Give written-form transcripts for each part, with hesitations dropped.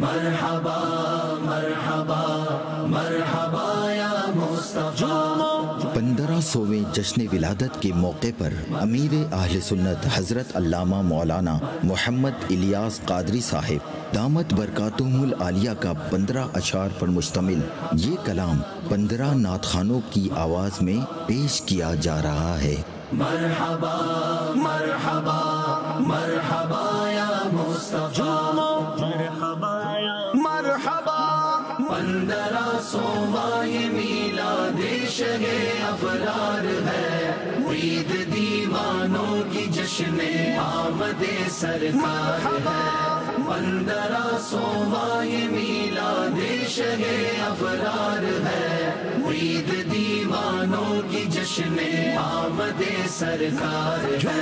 مرحبا مرحبا مرحبا یا مصطفیٰ۔ 1500ویں جشن ولادت کے موقع پر امیر اہل سنت حضرت علامہ مولانا محمد الیاس قادری صاحب دامت برکاتہم العالیہ کا 15 اشعار پر مشتمل یہ کلام 15 نعت خوانوں کی آواز میں پیش کیا جا رہا ہے۔ مرحبا مرحبا مرحبا یا مصطفیٰ، مرحبا مرحبا 1500واں میلاد شہ ابرار ہے، عید دیوانوں کی جشن آمد سرکار ہے۔ 1500واں میلاد شہ ابرار ہے، عید دیوانوں کی جشن آمد سرکار ہے۔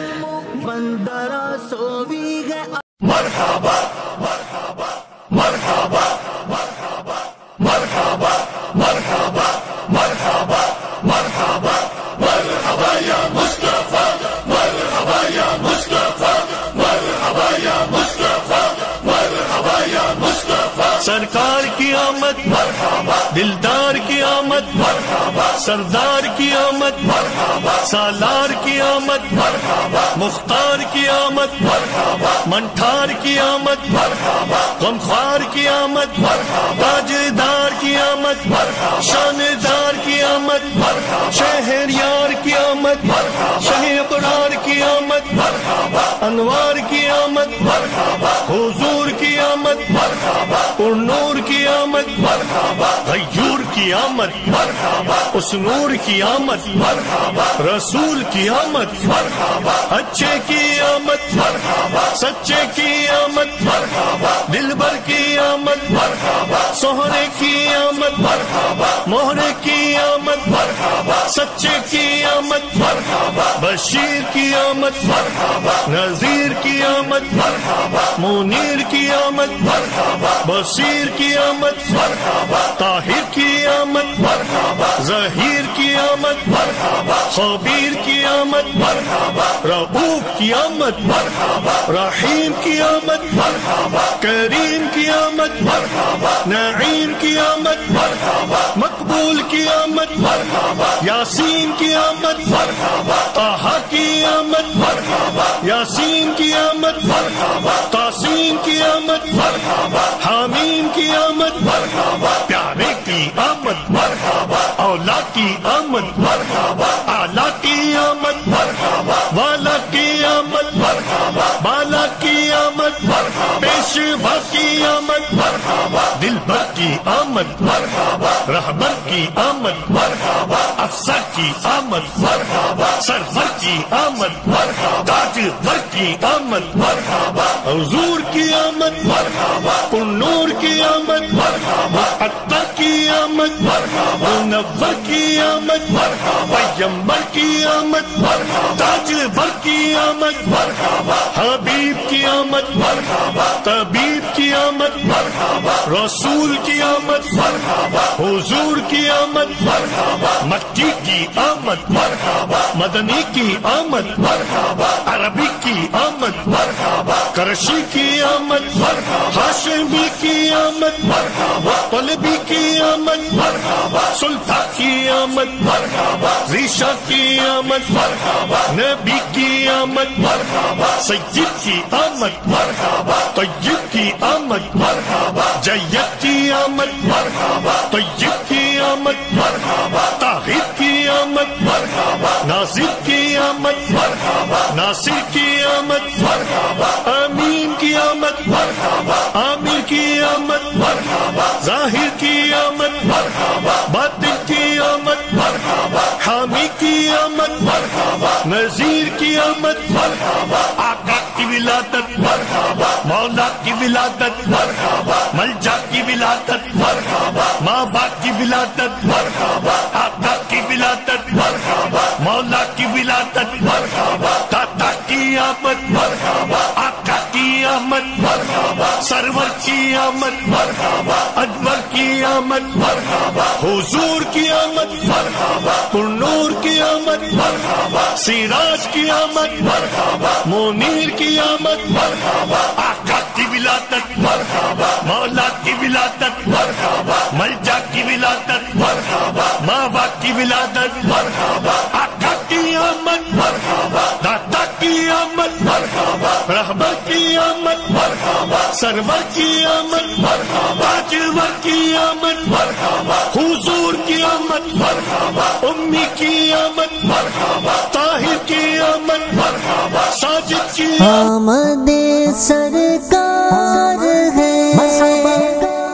1500ویں ہے مرحبا مرحبا مرحبا مرحبا مرحبا مرحبا مرحبا مرحبا مرحبا یا مصطفیٰ، مرحبا یا مصطفیٰ، مرحبا یا مصطفیٰ، مرحبا یا مصطفیٰ۔ سرکار کی آمد مرحبا، دلدار کی آمد مرحبا، سردار کی آمد مرحبا، سالار کی آمد مرحبا، مختار کی آمد مرحبا، منٹھار کی آمد مرحبا، غمخوار کی آمد مرحبا، تاجدار کی آمد مرحبا، شاندار کی آمد مرحبا، شہریار کی آمد مرحبا، شہ ابرار کی آمد مرحبا، انوار کی آمد مرحبا، حضور کی آمد مرحبا، نور کی آمد مرحبا، غیور کی آمد مرحبا، اس نور کی آمد مرحبا، رسول کی آمد مرحبا، اچھے کی آمد مرحبا، سچے کی آمد مرحبا، دلبر کی آمد مرحبا، سوہرے کی آمد مرحبا، موہرے کی آمد مرحبا، سچے کی آمد مرحبا، بشیر کی آمد مرحبا، نذیر کی آمد مرحبا، منیر کی آمد مرحبا، بصیر کی آمد مرحبا، طاہر کی آمد مرحبا، ظہیر کی آمد مرحبا، خبیر کی آمد مرحبا، رؤوف کی آمد مرحبا، رحیم کی آمد مرحبا، کریم کی آمد مرحبا، نعیم کی آمد مرحبا، مقبول کی آمد مرحبا، یاسین کی آمد مرحبا، طہ کی آمد مرحبا، یاسین کی آمد مرحبا، تاسین کی آمد مرحبا، حامیم کی آمد مرحبا، پیارے کی آمد مرحبا، اولا کی آمد مرحبا، اعلیٰ کی آمد مرحبا، والا کی آمد مرحبا، بالا کی آمد مرحبا، پیشوا کی آمد مرحبا، دلبر کی آمد مرحبا، رہبر کی آمد مرحبا، افسر کی آمد مرحبا، سرور کی آمد مرحبا، تاجور کی آمد مرحبا، حضور کی آمد مرحبا، نور کی آمد مرحبا، عطا کی آمد مرحبا، منور کی آمد مرحبا، پیغمبر کی آمد مرحبا، تاجور کی آمد مرحبا، حبیب کی آمد مرحبا، طبیب کی آمد مرحبا، رسول کی آمد مرحبا، حضور کی آمد مرحبا، مکی کی آمد مرحبا، مدنی کی آمد مرحبا، عربی کی آمد مرحبا، قریشی کی آمد مرحبا، ہاشمی کی آمد مرحبا، طلبی کی آمد مرحبا، سلطان کی آمد مرحبا، ریشہ کی آمد مرحبا، نبی کی آمد مرحبا، سید کی آمد مرحبا، طیب کی آمد مرحبا، جید کی آمد مرحبا، طیب کی آمد مرحبا، طاہر کی آمد مرحبا، ناصر کی آمد مرحبا، ناصر کی آمد مرحبا، امین کی آمد مرحبا، عامر کی آمد مرحبا، ظاہر کی آمد مرحبا، باطن کی آمد مرحبا، حامی کی آمد مرحبا، نذیر کی آمد مرحبا، آقا کی ولادت مرحبا، مولا کی ولادت مرحبا، ملجا کی ولادت مرحبا، ماں باپ کی ولادت مرحبا، آقا کی ولادت مرحبا، مولا کی ولادت مرحبا، داتا کی آمد مرحبا، آقا کی آمد مرحبا، سرور کی آمد مرحبا، انور کی کی آمد مرحبا، حضور کی آمد مرحبا، نور کی آمد مرحبا، سراج کی آمد مرحبا، منیر کی آمد مرحبا، آقا کی ولادت مرحبا، مولا کی ولادت مرحبا، ملجا کی ولادت مرحبا، ماوا کی ولادت مرحبا، آقا کی آمد مرحبا، داتا کی آمد مرحبا، رحمت کی آمد مرحبا، سرور کی آمد مرحبا، تاجور کی آمد مرحبا، حضور کی آمد مرحبا، امی کی آمد مرحبا، طاہر کی آمد مرحبا، ساجد کی آمد سرکار ہے،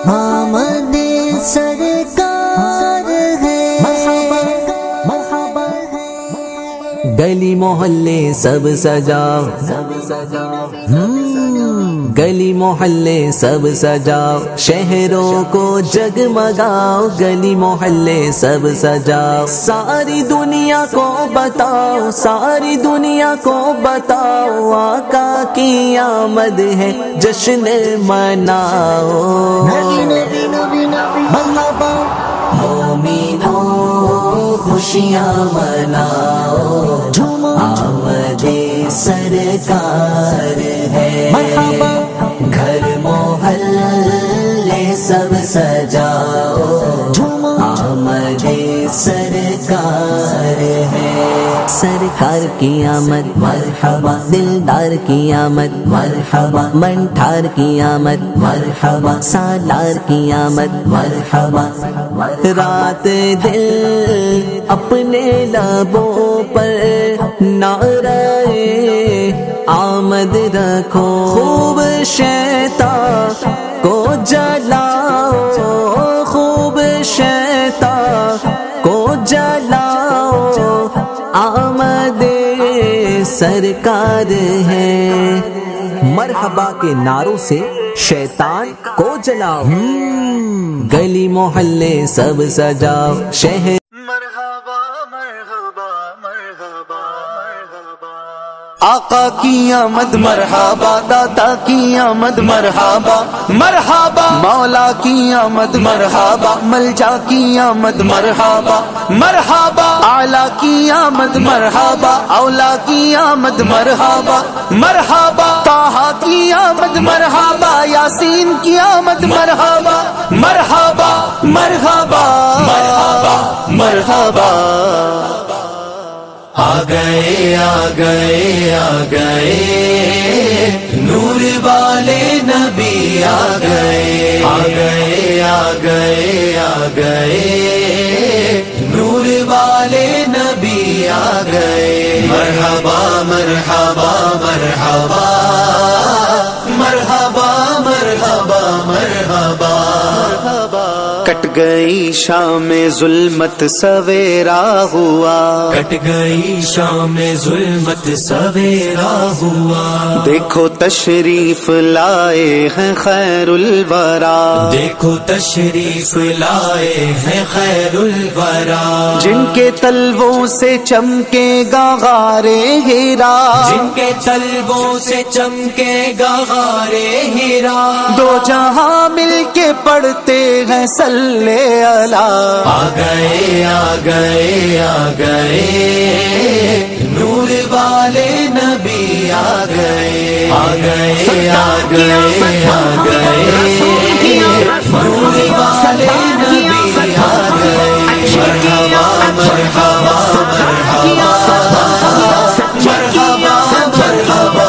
آمد سرکار ہے، گلی محلے سب سجاؤ، گلی محلے سب سجاؤ، شہروں کو جگمگاؤ، گلی محلے سب سجاؤ، ساری دنیا کو بتاؤ، ساری دنیا کو بتاؤ، آقا کی آمد ہے، جشن مناؤ، مومنوں خوشیاں مناؤ، آمد سرکار ہے، گھر محلے سب سجاؤ، آمد سرکار ہے، سرکار کی آمد مرحبا، دلدار کی آمد مرحبا، منٹھار کی آمد مرحبا، سالار کی آمد مرحبا، رات دل اپنے لبوں پر نعرہ آمد رکھو، خوب شیطان کو جلاؤ، خوب شیطان کو جلاؤ، آمد سرکار ہے، مرحبا کے نعروں سے شیطان کو جلاؤ، گلی محلے سب سجاؤ، شہر مرحبا مرحبا مرحبا مرحبا، آقا کی آمد مرحبا، داتا کی آمد مرحبا، مرحبا، مولا کی آمد مرحبا، ملجا کی آمد مرحبا، مرحبا، اعلیٰ کی آمد مرحبا، اولا کی آمد مرحبا، مرحبا، طٰہٰ کی آمد مرحبا، یاسین کی آمد مرحبا، مرحبا مرحبا مرحبا مرحبا، آ گئے آ گئے آ گئے نور والے نبی، آ گئے آ گئے آ گئے آ گئے نور والے نبی، آ گئے، مرحبا مرحبا مرحبا مرحبا مرحبا مرحبا، کٹ گئی شام ظلمت سویرا ہوا، کٹ گئی شام ظلمت سویرا ہوا، دیکھو تشریف لائے ہیں خیر الورا، دیکھو تشریف لائے ہیں خیر الورا، جن کے تلووں سے چمکے گا غار ہیرا، جن کے تلووں سے چمکے گا غار ہیرا، دو جہاں مل کے پڑھتے ہیں صلی اللہ، آ گئے آ گئے آ گئے نور والے نبی، آ گئے آ گئے آ گئے آ گئے نور والے نبی، آ گئے، مرحبا مرحبا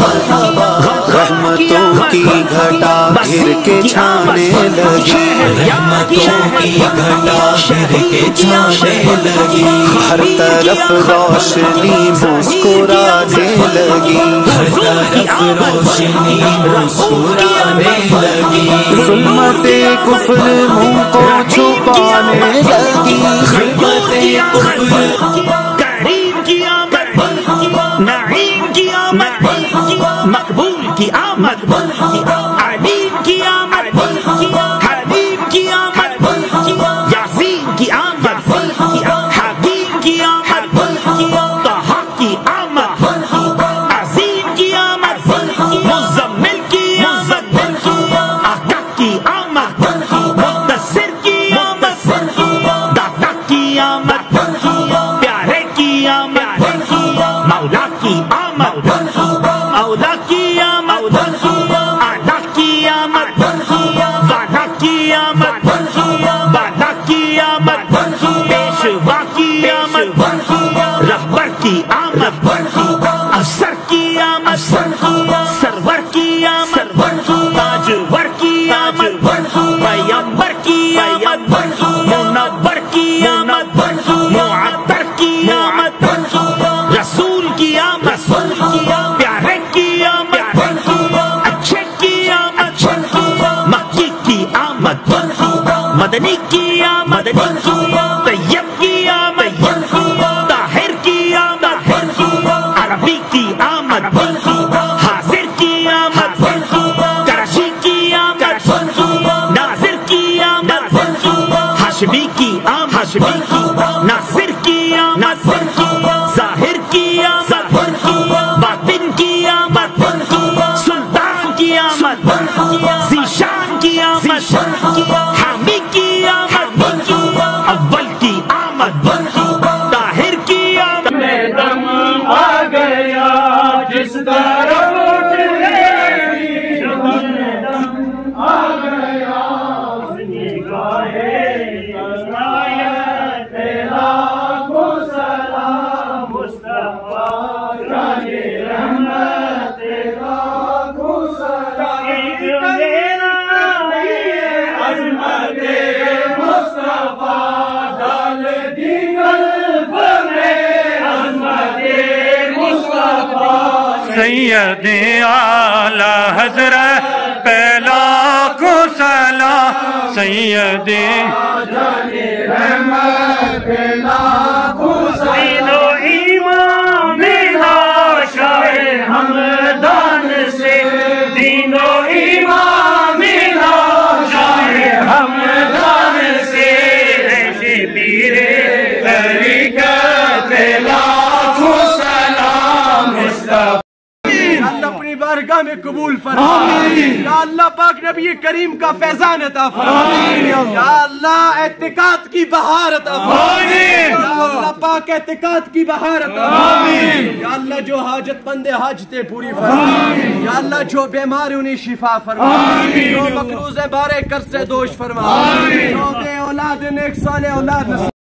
مرحبا رحمتوں کی گھٹا گھر کے چھانے لگی، رحمتوں کی گھٹا گھر کے چھانے لگی، ہر طرف روشنی مسکرانے لگی، ہر طرف روشنی مسکرانے لگی، ظلمت کفر منہ کو چھپانے لگی، ظلمت کفر، کریم کی آمد، نعیم کی آمد، مقبول کی آمد، علیم کی آمد، حلیم کی آمد، یاسین کی آمد، حکیم کی آمد، طٰہٰ کی آمد، عظیم کی آمد، مزمل کی آمد، آقا کی آمد، آمد بالا کی آمد پیشوا کی آمد رہبر کی آمد افسر کی آمد سرور کی آمد تاجور کی آمد پیمبر کی آمد منور کی آمد معطر کی آمد رسول کی آمد پیارے کی آمد اچھے کی آمد مکی کی آمد مدنی کی آمد طیب کی آمد طاہر کی آمد عربی کی آمد حاضر کی آمد کراچی کی آمد ناظر کی آمد ہاشمی کی آمد ناصر کی آمد ظاہر کی آمد باطن کی آمد سلطان کی آمد ذیشان کی آمد حامی کی آمد اول کی آمد طاہر کی آمد دم آ گیا جس طرف آ گیا سید اعلی حضرت پہلا کو سلام سید دینو ایمان ملا شاہ ہمدان سے دینو ایمان ملا شاہ ہمدان سے ایسے پیر طریقت لاکھوں سلام مصطفیٰ اللہ اپنی بارگاہ میں قبول فرما یا اللہ پاک نبی کریم کا فیضان عطا فرما یا اللہ اعتقاد کی بہار عطا فرما یا اللہ پاک اعتقاد کی بہار عطا فرما یا اللہ جو حاجت مند حاجتیں پوری فرما یا اللہ جو بیمار انہیں شفا فرما جو مقروض بارے قرض سے دوش فرما جو بے اولاد نیک صالح اولاد نصیب